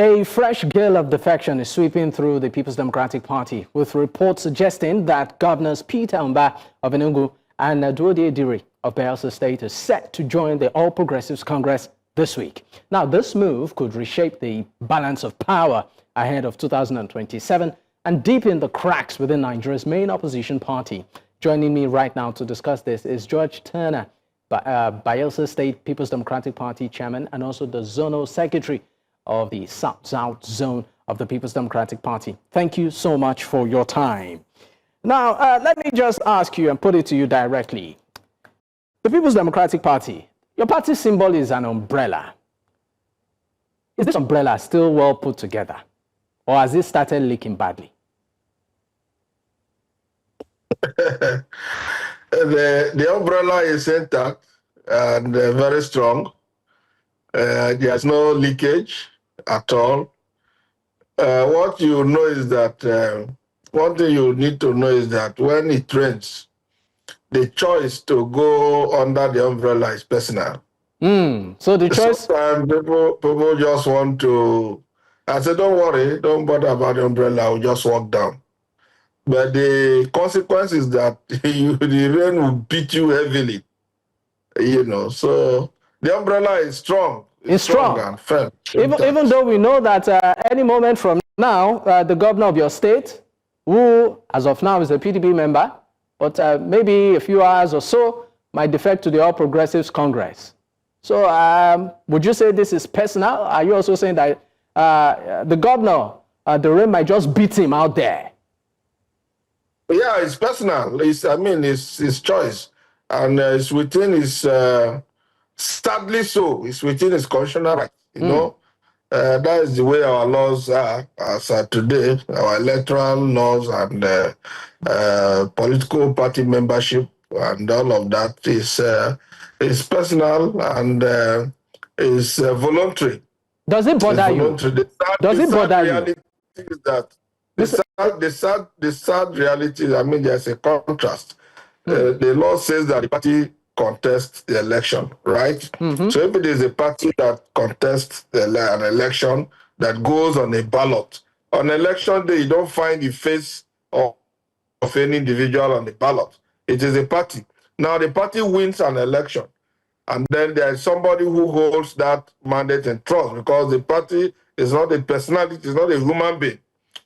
A fresh gale of defection is sweeping through the People's Democratic Party, with reports suggesting that Governors Peter Mbah of Enugu and Diri of Bayelsa State are set to join the All Progressives Congress this week. Now, this move could reshape the balance of power ahead of 2027 and deepen the cracks within Nigeria's main opposition party. Joining me right now to discuss this is Turnah, Bayelsa State People's Democratic Party chairman and also the Zonal Secretary of the South Zone of the People's Democratic Party. Thank you so much for your time. Now, let me just ask you and put it to you directly. The People's Democratic Party, your party symbol is an umbrella. Is this umbrella still well put together, or has it started leaking badly? The umbrella is intact and very strong. There's no leakage at all. What you know is that one thing you need to know is that when it rains, the choice to go under the umbrella is personal. So the choice. Sometimes people just want to. I said, don't worry, don't bother about the umbrella. I'll just walk down. But the consequence is that the rain will beat you heavily. You know, so the umbrella is strong. It's strong and firm. Even though we know that any moment from now, the governor of your state, who as of now is a PDP member, but maybe a few hours or so, might defect to the All Progressives Congress. So would you say this is personal? Are you also saying that the governor, the rain might just beat him out there? Yeah, it's personal. It's his choice. And it's within his, sadly so, it's within his constitutional right. You know, that is the way our laws are as today, our electoral laws and political party membership and all of that is personal and is voluntary. Does it bother you? Does it bother you? Is that the sad reality, there's a contrast. The law says that the party contests the election, right? So if it is a party that contests an election that goes on a ballot, on election day, you don't find the face of any individual on the ballot. It is a party. Now, the party wins an election, and then there is somebody who holds that mandate in trust because the party is not a personality, it's not a human being.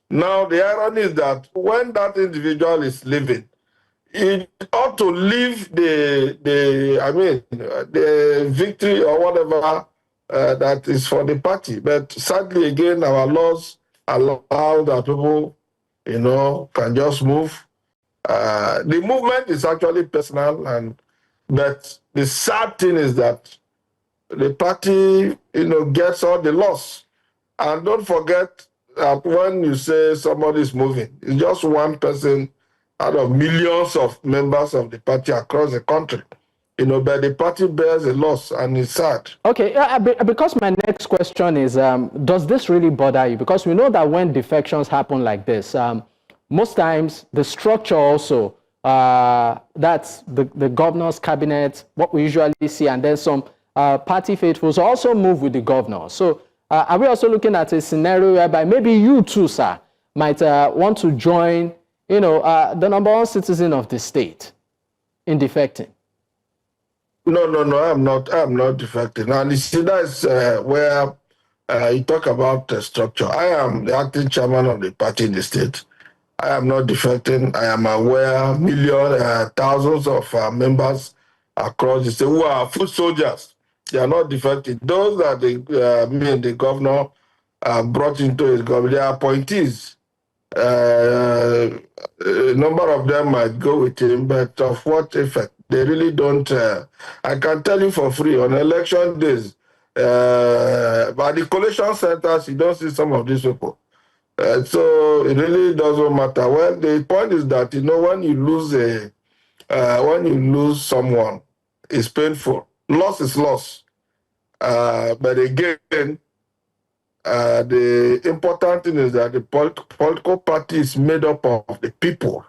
Now, the irony is that when that individual is leaving, he ought to leave the victory or whatever that is for the party. But sadly, again, our laws allow that people, can just move. The movement is actually personal, but the sad thing is that the party, gets all the loss. And don't forget that when you say somebody is moving, it's just one person out of millions of members of the party across the country. But the party bears a loss, and it's sad. Okay, because my next question is, does this really bother you? Because we know that when defections happen like this, most times the structure also, that's the governor's cabinet, what we usually see, and then some party faithfuls also move with the governor. So are we also looking at a scenario whereby maybe you too, sir, might want to join the number one citizen of the state in defecting? No, I'm not defecting. And you see, that's where you talk about the structure. I am the acting chairman of the party in the state. I am not defecting. I am aware thousands of members across the state who are foot soldiers. They are not defecting. Those that the governor brought into his government, they are appointees. A number of them might go with him, but of what effect? They really don't. I can tell you for free, on election days, by the collation centers, you don't see some of these people. So it really doesn't matter. Well, the point is that, when you lose someone, it's painful. Loss is loss. But again, the important thing is that the political party is made up of the people.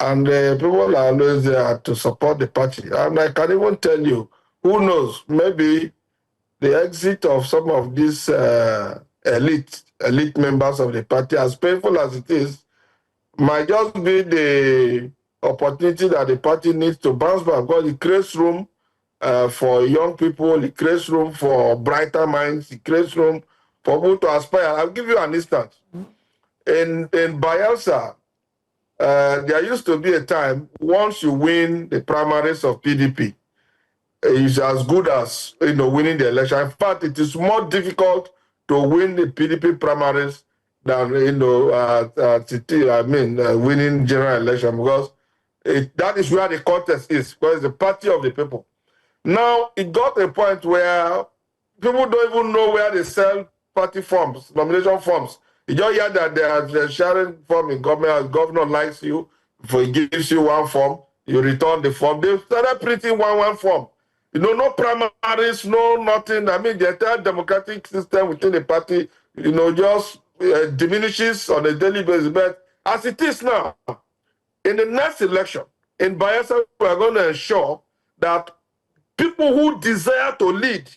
And people are always there to support the party. And I can even tell you, who knows, maybe the exit of some of these elite members of the party, as painful as it is, might just be the opportunity that the party needs to bounce back, because it creates room for young people, it creates room for brighter minds, it creates room for people to aspire. I'll give you an instance. In Bayelsa, there used to be a time, once you win the primaries of PDP, it's as good as winning the election. In fact, it is more difficult to win the PDP primaries than winning general election, because that is where the contest is, because it's the party of the people. Now it got a point where people don't even know where they sell party forms, nomination forms. You just hear that they are sharing form in government. As governor likes you, if he gives you one form, you return the form. They started printing one form. No primaries, no nothing. I mean, the entire democratic system within the party, just diminishes on a daily basis. But as it is now, in the next election, in Bayelsa, we are going to ensure that people who desire to lead,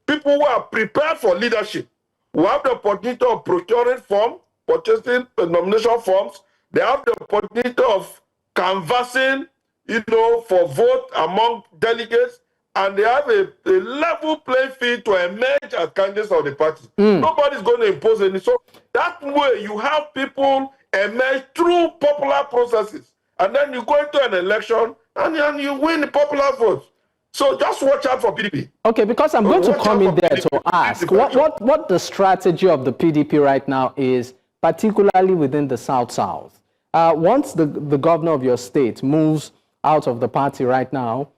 people who are prepared for leadership, will have the opportunity of procuring forms, purchasing nomination forms. They have the opportunity of canvassing, for vote among delegates, and they have a level playing field to emerge as candidates of the party. Nobody's going to impose any. So that way, you have people emerge through popular processes, and then you go into an election and you win the popular vote. So just watch out for PDP. Okay, because I'm going to come in there to ask what the strategy of the PDP right now is, particularly within the South-South. Once the governor of your state moves out of the party right now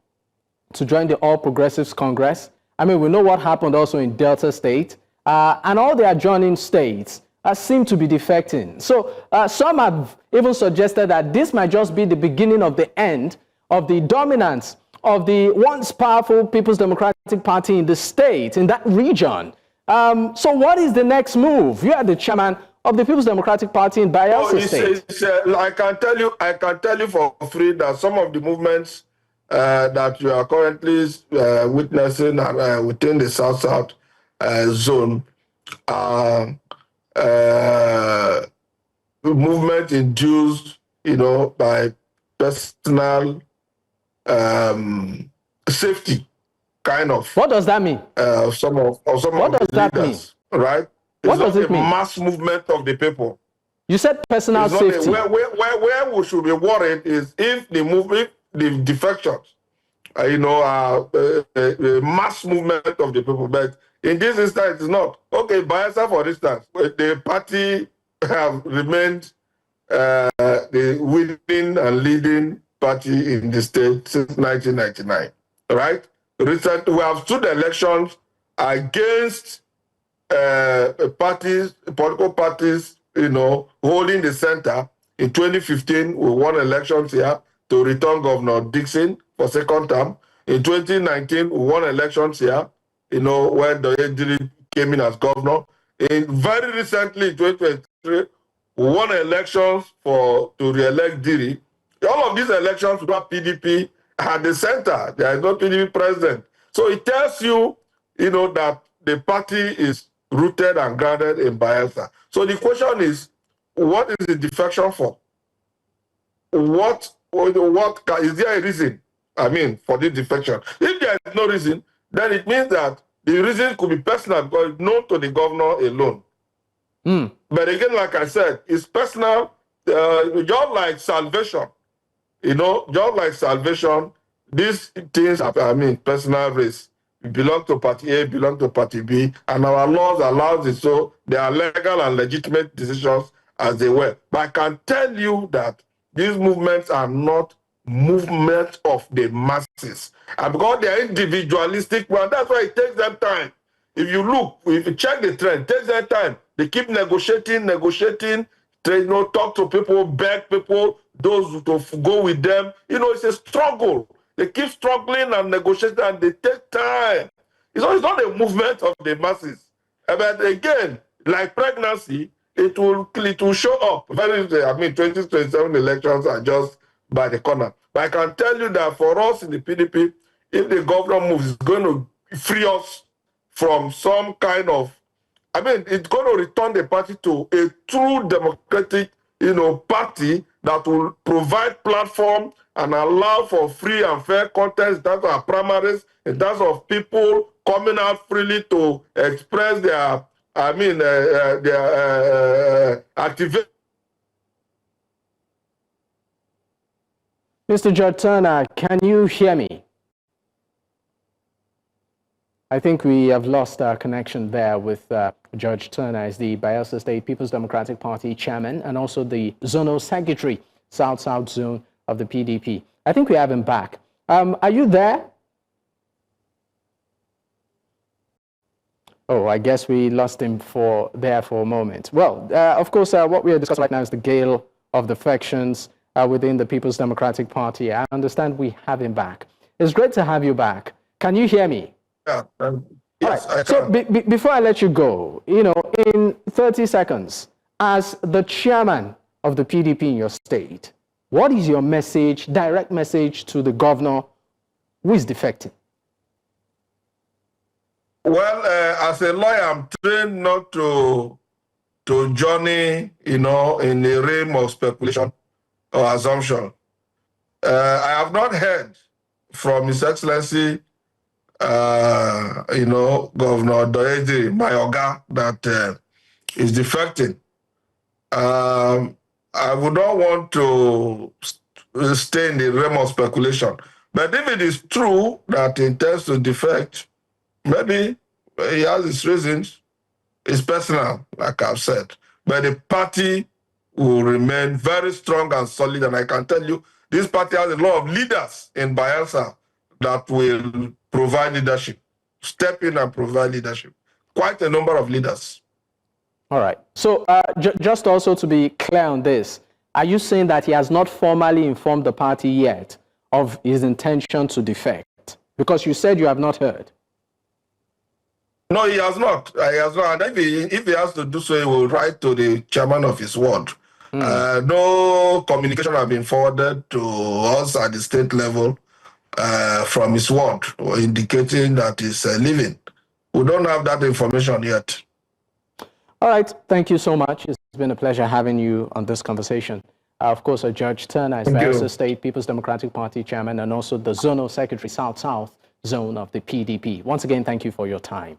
to join the All Progressives Congress, I mean, we know what happened also in Delta State, and all the adjoining states seem to be defecting. So some have even suggested that this might just be the beginning of the end of the dominance of the once powerful People's Democratic Party in the state, in that region. So what is the next move? You are the chairman of the People's Democratic Party in Bayelsa State. I can tell you for free that some of the movements that you are currently witnessing within the South-South zone are movement induced, by personal safety, kind of. What does that mean? Some of the leaders, right? What does it mean? Mass movement of the people. You said personal safety. Where we should be worried is if the defections, are a mass movement of the people. But in this instance, it's not. Okay, Bayelsa, for instance, the party have remained the winning and leading party in the state since 1999, right? Recently, we have stood elections against political parties, holding the center. In 2015, we won elections here to return Governor Dixon for second term. In 2019, we won elections here, when Diri came in as governor. Very recently, in 2023, we won elections to re-elect Diri. All of these elections were PDP at the center. There is no PDP president. So it tells you, that the party is rooted and grounded in Bayelsa. So the question is, what is the defection for? What is there a reason? For this defection. If there is no reason, then it means that the reason could be personal, because it's known to the governor alone. But again, like I said, it's personal, just like salvation. Just like salvation, these things are, personal race. We belong to party A, belong to party B, and our laws allow it, so they are legal and legitimate decisions as they were. But I can tell you that these movements are not movements of the masses. And because they are individualistic, well, that's why it takes them time. If you check the trend, it takes them time. They keep negotiating, talk to people, beg people, those to go with them. It's a struggle. They keep struggling and negotiating, and they take time. It's not a movement of the masses. But again, like pregnancy, it will show up. 2027 elections are just by the corner. But I can tell you that for us in the PDP, if the government moves, it's going to free us from some kind of I mean, it's going to return the party to a true democratic, party that will provide platform and allow for free and fair contest. That's our primaries. In terms of people coming out freely to express their, activation. Mr. Judge Turnah, can you hear me? I think we have lost our connection there with Judge Turnah, as the Bayelsa State People's Democratic Party chairman and also the Zonal Secretary, South-South Zone of the PDP. I think we have him back. Are you there? Oh, I guess we lost him there for a moment. Well, of course, what we are discussing right now is the gale of defections within the People's Democratic Party. I understand we have him back. It's great to have you back. Can you hear me? Yeah. Yes, right. I can. So before I let you go, in 30 seconds, as the chairman of the PDP in your state, what is your message, direct message to the governor who is defecting? Well, as a lawyer, I'm trained not to journey, in the realm of speculation or assumption. I have not heard from His Excellency, Governor Douye, my oga, that is defecting. I would not want to stay in the realm of speculation. But if it is true that he intends to defect, maybe he has his reasons. It's personal, like I've said. But the party will remain very strong and solid. And I can tell you, this party has a lot of leaders in Bayelsa that will provide leadership, step in and provide leadership. Quite a number of leaders. All right. So just also to be clear on this, are you saying that he has not formally informed the party yet of his intention to defect? Because you said you have not heard. No, he has not. He has not. And if he has to do so, he will write to the chairman of his ward. No communication has been forwarded to us at the state level from his ward, indicating that he's leaving. We don't have that information yet. All right. Thank you so much. It's been a pleasure having you on this conversation. Of course, Judge Turnah is Bayelsa State People's Democratic Party chairman and also the Zonal Secretary, South-South Zone of the PDP. Once again, thank you for your time.